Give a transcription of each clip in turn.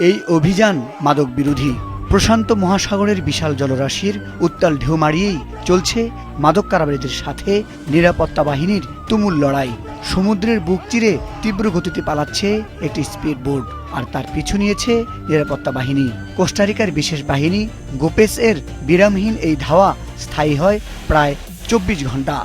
এই অভিযান মাদক বিরোধী। প্রশান্ত মহাসাগরের বিশাল জলরাশির উত্তাল ঢেউ মারিয়েই চলছে মাদক কারবারিদের সাথে নিরাপত্তা বাহিনীর তুমুল লড়াই। সমুদ্রের বুক চিরে তীব্র গতিতে পালাচ্ছে একটি স্পিড বোট, আর তার পিছু নিয়েছে নিরাপত্তা বাহিনী। কোস্টারিকার বিশেষ বাহিনী গোপেস এর বিরামহীন এই ধাওয়া স্থায়ী হয় প্রায় 24 ঘন্টা।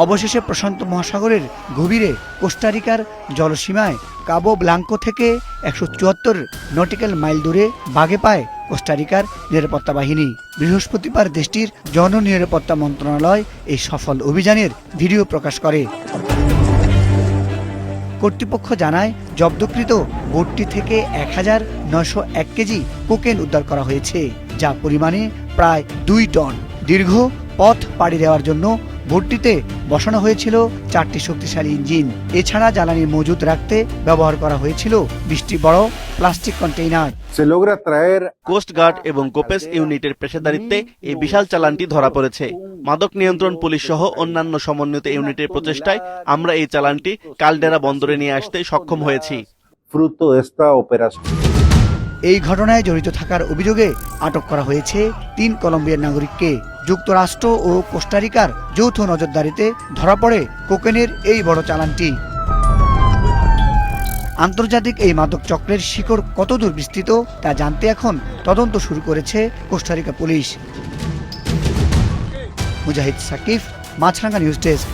অবশেষে প্রশান্ত মহাসাগরের গভীরে কোস্টারিকার জলসীমায় কাবো ব্লাঙ্কো থেকে 174 নটিক্যাল মাইল দূরে বাগে পায় কোস্টারিকার নিরাপত্তা বাহিনী। বৃহস্পতিবার দেশটির জননিরাপত্তা মন্ত্রণালয় এই সফল অভিযানের ভিডিও প্রকাশ করে। কর্তৃপক্ষ জানায়, জব্দকৃত বোটটি থেকে 1901 কেজি কোকেন উদ্ধার করা হয়েছে, যা পরিমাণে প্রায় 2 টন। দীর্ঘ পথ পাড়ি দেওয়ার জন্য বোটটিতে বসানো হয়েছিল 4টি শক্তিশালী ইঞ্জিন। এছাড়া জ্বালানি মজুত রাখতে ব্যবহার করা হয়েছিল 20টি বড় প্লাস্টিক কন্টেইনার। কোস্ট গার্ড এবং গোপেস ইউনিটের পেশাদারিত্বে এই বিশাল চালানটি ধরা পড়েছে। মাদক নিয়ন্ত্রণ পুলিশ সহ অন্যান্য সমন্বিত ইউনিটের প্রচেষ্টায় আমরা এই চালানটি কালডেরা বন্দরে নিয়ে আসতে সক্ষম হয়েছি। এই ঘটনায় জড়িত থাকার অভিযোগে আটক করা হয়েছে 3 কলম্বিয়ার নাগরিককে। যুক্তরাষ্ট্র ও কোস্টারিকার যৌথ নজরদারিতে ধরা পড়ে কোকেনের এই বড় চালানটি। আন্তর্জাতিক এই মাদক চক্রের শিকড় কতদূর বিস্তৃত তা জানতে এখন তদন্ত শুরু করেছে কোস্টারিকা পুলিশ। মুজাহিদ সাকিব, মাছরাঙ্গা নিউজ ডেস্ক।